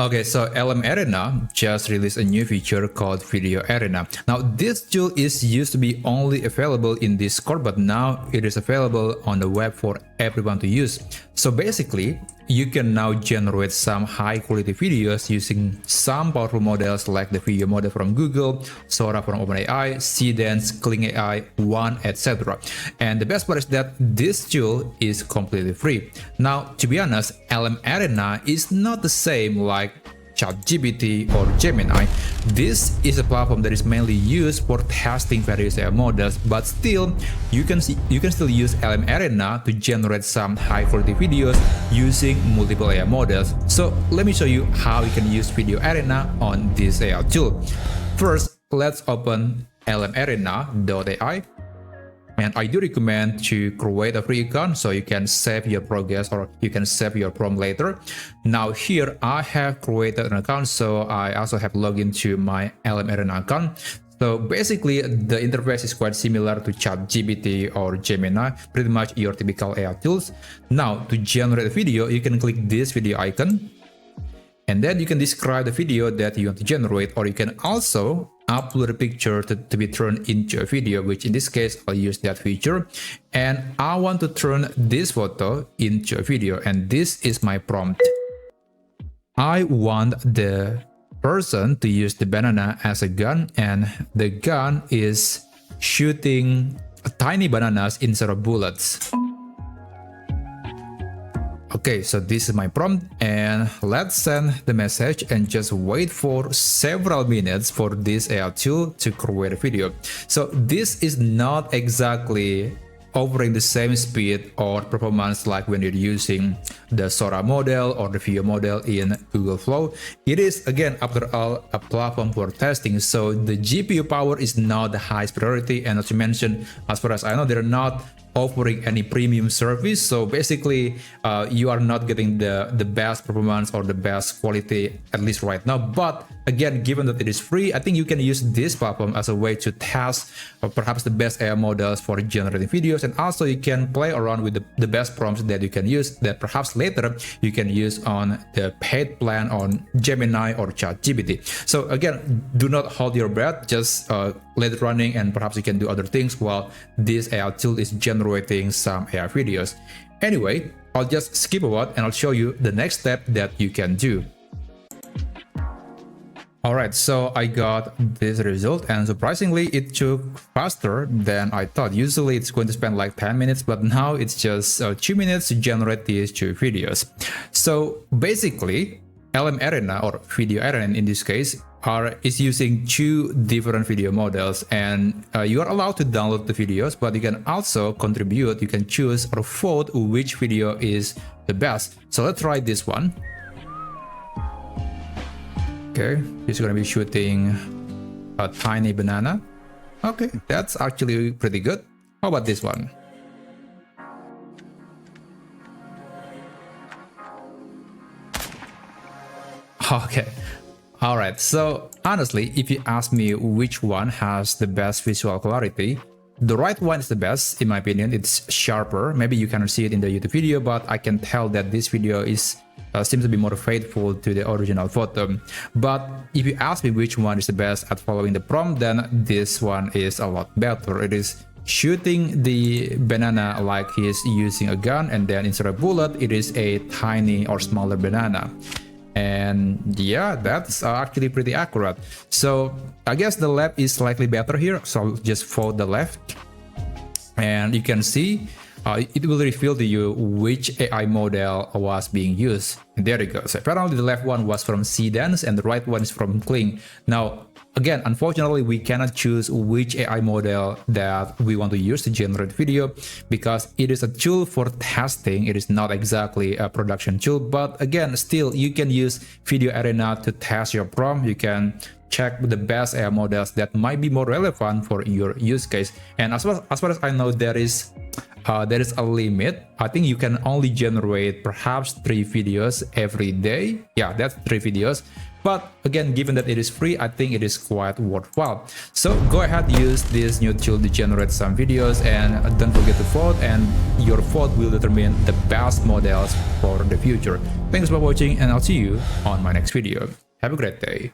Okay, so LMArena just released a new feature called Video Arena. Now, this tool is used to be only available in Discord, but now it is available on the web for everyone to use. So basically, you can now generate some high quality videos using some powerful models like the video model from Google, Sora from OpenAI, Seedance, Kling AI, One, etc. And the best part is that this tool is completely free. Now, to be honest, LMArena is not the same like ChatGPT or Gemini. This is a platform that is mainly used for testing various AI models, but still you can still use LMArena to generate some high quality videos using multiple AI models. So let me show you how you can use Video Arena on this AI tool. First, let's open LMArena.ai. And I do recommend to create a free account so you can save your progress or you can save your prompt later. Now here I have created an account, so I also have logged into my LMArena account. So basically the interface is quite similar to ChatGPT or Gemini, pretty much your typical AI tools. Now to generate a video, you can click this video icon. And then you can describe the video that you want to generate, or you can also upload a picture to be turned into a video, which in this case I'll use that feature. And I want to turn this photo into a video, and this is my prompt. I want the person to use the banana as a gun, and the gun is shooting tiny bananas instead of bullets. Okay, so this is my prompt, and let's send the message and just wait for several minutes for this AI tool to create a video. So this is not exactly offering the same speed or performance like when you're using the Sora model or the video model in Google Flow. It is, again, after all, a platform for testing, so the GPU power is not the highest priority. And as you mentioned, as far as I know, they're not offering any premium service, so basically you are not getting the best performance or the best quality, at least right now. But again, given that it is free, I think you can use this platform as a way to test perhaps the best AI models for generating videos, and also you can play around with the best prompts that you can use that perhaps later you can use on the paid plan on Gemini or ChatGPT. So again, do not hold your breath, just let it running, and perhaps you can do other things while this AI tool is generating some AI videos. Anyway, I'll just skip about and I'll show you the next step that you can do. Alright, so I got this result, and surprisingly it took faster than I thought. Usually it's going to spend like 10 minutes, but now it's just 2 minutes to generate these 2 videos. So basically, LMArena or Video Arena in this case is using 2 different video models, and you are allowed to download the videos, but you can also contribute. You can choose or vote which video is the best. So let's try this one. Okay, he's gonna be shooting a tiny banana. Okay, that's actually pretty good. How about this one? Okay. Alright, so honestly, if you ask me which one has the best visual clarity, the right one is the best, in my opinion. It's sharper. Maybe you cannot see it in the YouTube video, but I can tell that this video is seems to be more faithful to the original photo. But if you ask me which one is the best at following the prompt, then this one is a lot better. It is shooting the banana like he's using a gun, and then instead of bullet, it is a tiny or smaller banana. And yeah, that's actually pretty accurate. So I guess the left is slightly better here, so I'll just fold the left, and you can see it will reveal to you which AI model was being used. And there you go. So apparently the left one was from Seedance and the right one is from Kling. Now again, unfortunately, we cannot choose which AI model that we want to use to generate video because it is a tool for testing. It is not exactly a production tool, but again, still you can use Video Arena to test your prompt. You can check the best AI models that might be more relevant for your use case. And as far as I know, there is a limit. I think you can only generate perhaps 3 videos every day. Yeah, that's 3 videos. But again, given that it is free, I think it is quite worthwhile. So go ahead, use this new tool to generate some videos, and don't forget to vote, and your vote will determine the best models for the future. Thanks for watching, and I'll see you on my next video. Have a great day.